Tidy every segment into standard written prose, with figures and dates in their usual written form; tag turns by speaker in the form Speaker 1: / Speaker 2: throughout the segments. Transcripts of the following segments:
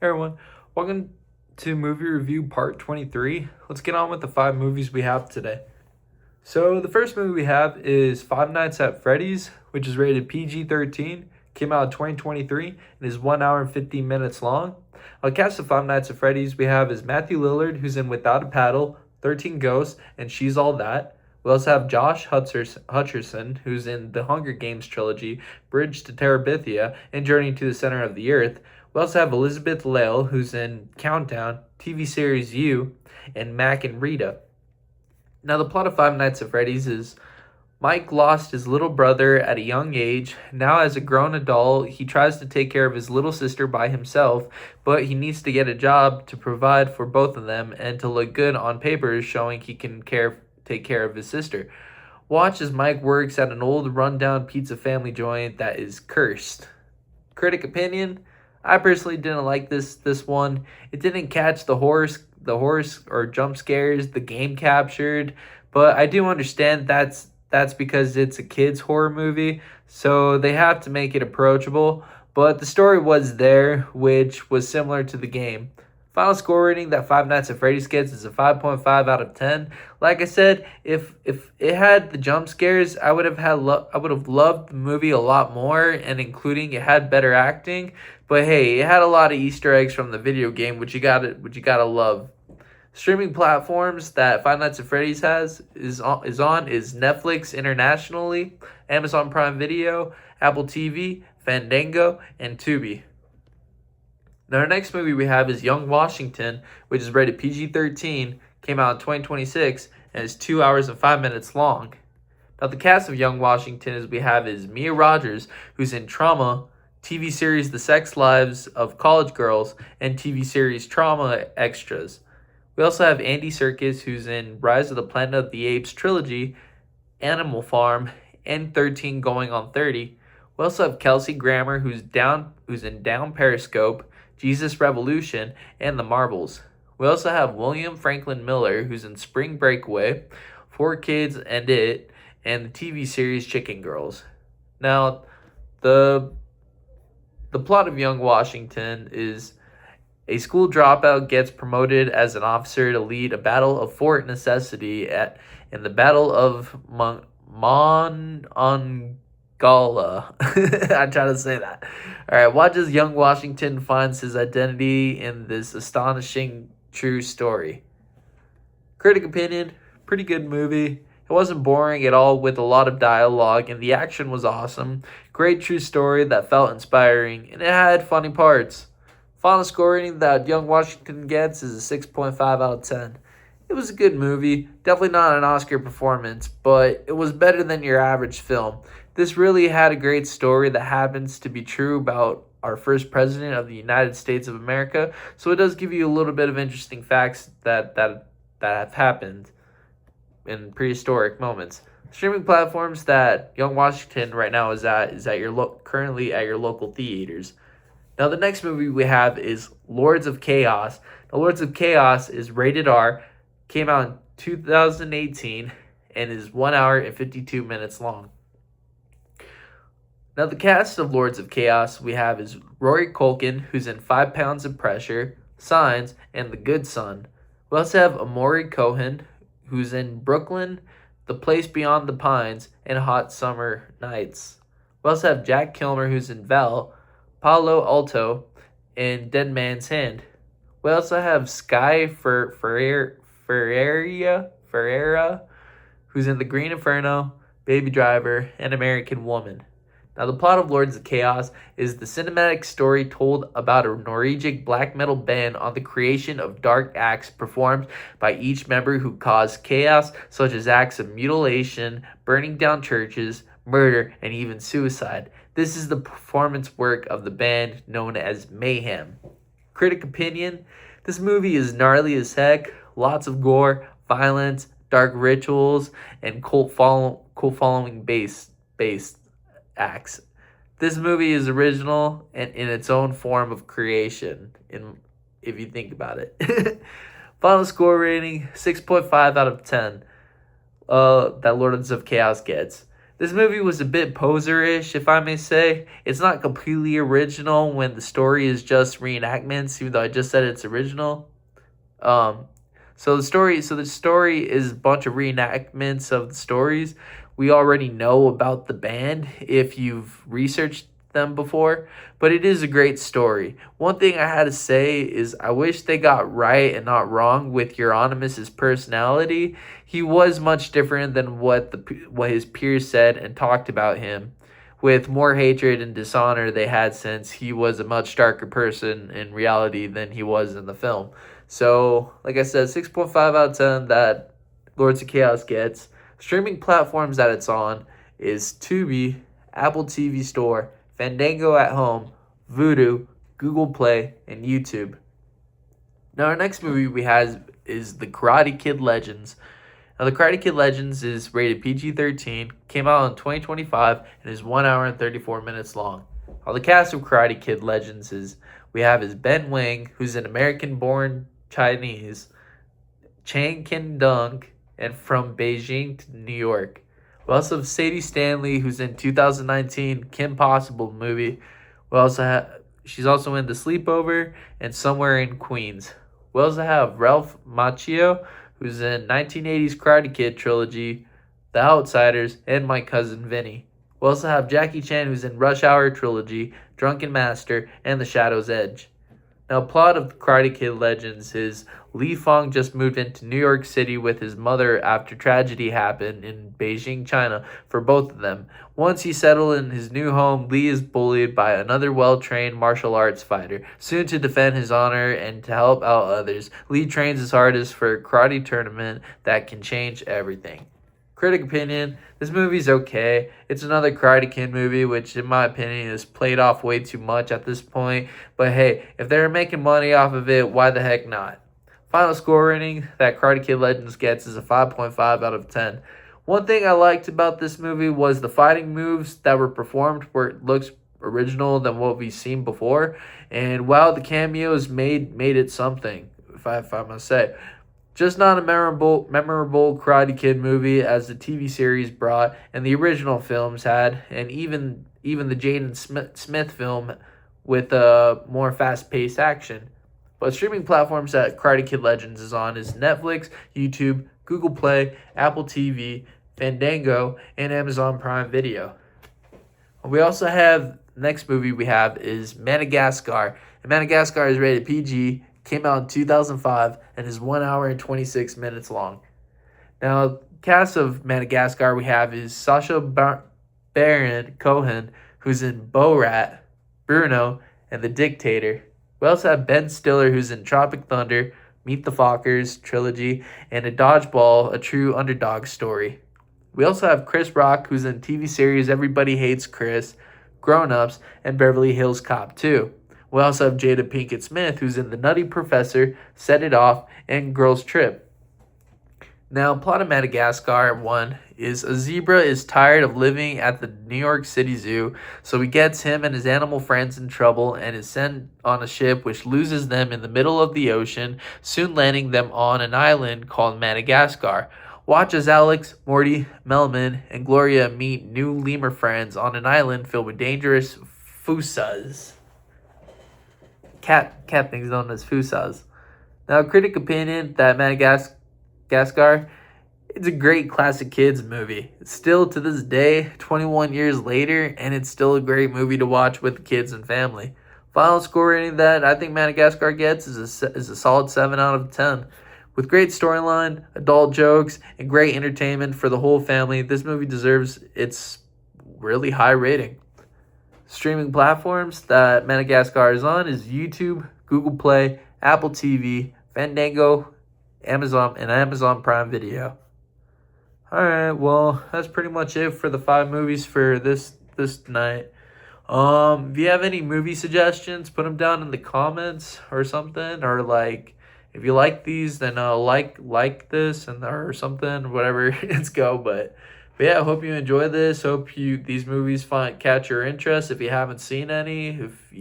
Speaker 1: Hey everyone, welcome to movie review part 23. Let's get on with the 5 movies we have today. So, the first movie we have is Five Nights at Freddy's, which is rated PG-13, came out in 2023, and is 1 hour and 15 minutes long. On the cast of Five Nights at Freddy's, we have is Matthew Lillard, who's in Without a Paddle, 13 Ghosts, and She's All That. We also have Josh Hutcherson, who's in the Hunger Games trilogy, Bridge to Terabithia, and Journey to the Center of the Earth. We also have Elizabeth Lail, who's in Countdown, TV series You, and Mac and Rita. Now, the plot of Five Nights at Freddy's is Mike lost his little brother at a young age. Now, as a grown adult, he tries to take care of his little sister by himself, but he needs to get a job to provide for both of them and to look good on paper, showing he can take care of his sister. Watch as Mike works at an old rundown pizza family joint that is cursed. Critic opinion: I personally didn't like this one. It didn't catch the horse or jump scares the game captured, but I do understand that's because it's a kids horror movie, so they have to make it approachable. But the story was there, which was similar to the game. Final score rating that Five Nights at Freddy's gets is a 5.5 out of 10. Like I said, if it had the jump scares, I would have loved the movie a lot more, and including it had better acting. But hey, it had a lot of Easter eggs from the video game, which you gotta love. Streaming platforms that Five Nights at Freddy's is on Netflix internationally, Amazon Prime Video, Apple TV, Fandango, and Tubi. Now, our next movie we have is Young Washington, which is rated PG-13, came out in 2026, and is 2 hours and 5 minutes long. Now, the cast of Young Washington is Mia Rogers, who's in Trauma, TV series The Sex Lives of College Girls, and TV series Trauma Extras. We also have Andy Serkis, who's in Rise of the Planet of the Apes trilogy, Animal Farm, and 13 Going on 30. We also have Kelsey Grammer, who's in Down Periscope, Jesus Revolution, and The Marbles. We also have William Franklin Miller, who's in Spring Breakaway, 4Kids and It, and the TV series Chicken Girls. Now, the plot of Young Washington is a school dropout gets promoted as an officer to lead a battle of Fort Necessity in the Battle of Monongahela. I try to say that. All right, watch as Young Washington finds his identity in this astonishing true story. Critic opinion: pretty good movie. It wasn't boring at all, with a lot of dialogue, and the action was awesome. Great true story that felt inspiring, and it had funny parts. Final score rating that Young Washington gets is a 6.5 out of 10. It was a good movie, definitely not an Oscar performance, but it was better than your average film. This really had a great story that happens to be true about our first president of the United States of America, so it does give you a little bit of interesting facts that have happened in prehistoric moments. Streaming platforms that Young Washington right now is currently at your local theaters. Now, the next movie we have is Lords of Chaos. Now, Lords of Chaos is rated R, came out in 2018, and is 1 hour and 52 minutes long. Now, the cast of Lords of Chaos we have is Rory Culkin, who's in 5 Pounds of Pressure, Signs, and The Good Son. We also have Amori Cohen, who's in Brooklyn, The Place Beyond the Pines, and Hot Summer Nights. We also have Jack Kilmer, who's in Vel, Palo Alto, and Dead Man's Hand. We also have Sky Ferreira, who's in The Green Inferno, Baby Driver, and American Woman. Now, the plot of Lords of Chaos is the cinematic story told about a Norwegian black metal band on the creation of dark acts performed by each member who caused chaos, such as acts of mutilation, burning down churches, murder, and even suicide. This is the performance work of the band known as Mayhem. Critic opinion: this movie is gnarly as heck, lots of gore, violence, dark rituals, and cult following based acts. This movie is original and in its own form of creation, if you think about it. Final score rating, 6.5 out of 10 that Lords of Chaos gets. This movie was a bit poser-ish, if I may say. It's not completely original when the story is just reenactments, even though I just said it's original. Um, so the story is a bunch of reenactments of the stories we already know about the band if you've researched them before, but it is a great story. One thing I had to say is I wish they got right and not wrong with Euronymous' personality. He was much different than what his peers said and talked about him, with more hatred and dishonor they had, since he was a much darker person in reality than he was in the film. So, like I said, 6.5 out of 10 that Lords of Chaos gets. Streaming platforms that it's on is Tubi, Apple TV Store, Fandango at Home, Vudu, Google Play, and YouTube. Now, our next movie we have is The Karate Kid Legends. Now, The Karate Kid Legends is rated PG-13, came out in 2025, and is 1 hour and 34 minutes long. Now, the cast of Karate Kid Legends is Ben Wang, who's an American-born Chinese, Chang Kin-dunk, and from Beijing to New York. We also have Sadie Stanley, who's in 2019 Kim Possible movie. She's also in The Sleepover and Somewhere in Queens. We also have Ralph Macchio, who's in 1980s Karate Kid trilogy, The Outsiders, and My Cousin Vinny. We also have Jackie Chan, who's in Rush Hour trilogy, Drunken Master, and The Shadow's Edge. Now, plot of Karate Kid Legends is Li Fong just moved into New York City with his mother after tragedy happened in Beijing, China, for both of them. Once he settled in his new home, Li is bullied by another well-trained martial arts fighter. Soon to defend his honor and to help out others, Li trains his hardest for a karate tournament that can change everything. Critic opinion, this movie's okay. It's another Karate Kid movie, which in my opinion is played off way too much at this point. But hey, if they're making money off of it, why the heck not? Final score rating that Karate Kid Legends gets is a 5.5 out of 10. One thing I liked about this movie was the fighting moves that were performed where it looks original than what we've seen before. And wow, the cameos made it something, if I must say. Just not a memorable Karate Kid movie as the TV series brought and the original films had, and even the Jaden Smith film with more fast-paced action. But streaming platforms that Karate Kid Legends is on is Netflix, YouTube, Google Play, Apple TV, Fandango, and Amazon Prime Video. We also have, next movie we have is Madagascar. And Madagascar is rated PG, came out in 2005, and is 1 hour and 26 minutes long. Now, cast of Madagascar we have is Sacha Baron Cohen, who's in Borat, Bruno, and The Dictator. We also have Ben Stiller, who's in Tropic Thunder, Meet the Fockers trilogy, and A Dodgeball, a true underdog story. We also have Chris Rock, who's in TV series Everybody Hates Chris, Grown Ups, and Beverly Hills Cop 2. We also have Jada Pinkett Smith, who's in The Nutty Professor, Set It Off, and Girls Trip. Now, plot of Madagascar 1 is a zebra is tired of living at the New York City Zoo, so he gets him and his animal friends in trouble and is sent on a ship which loses them in the middle of the ocean, soon landing them on an island called Madagascar. Watch as Alex, Morty, Melman, and Gloria meet new lemur friends on an island filled with dangerous fusas. Cat things known as fusas. Now, critic opinion that Madagascar, it's a great classic kids movie. Still to this day, 21 years later, and it's still a great movie to watch with the kids and family. Final score rating that I think Madagascar gets is a solid 7 out of 10. With great storyline, adult jokes, and great entertainment for the whole family, this movie deserves its really high rating. Streaming platforms that Madagascar is on is YouTube, Google Play, Apple TV, Fandango, Amazon, and Amazon Prime Video. Alright, well, that's pretty much it for the 5 movies for this night. If you have any movie suggestions, put them down in the comments or something, or like if you like these, then like this and or something, whatever. Let's go. But yeah, I hope you enjoy this. Hope these movies catch your interest. If you haven't seen any, if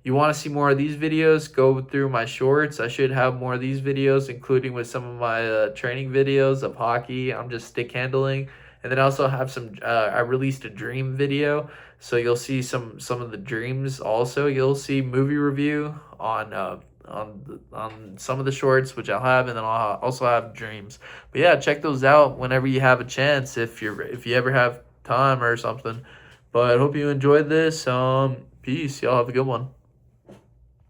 Speaker 1: you want to see more of these videos, go through my shorts. I should have more of these videos, including with some of my training videos of hockey. I'm just stick handling. And then I also have some. I released a dream video, so you'll see some of the dreams. Also, you'll see movie review on some of the shorts, which I'll have, and then I'll also have dreams. But yeah, check those out whenever you have a chance, if you ever have time or something. But I hope you enjoyed this. Peace. Y'all have a good one.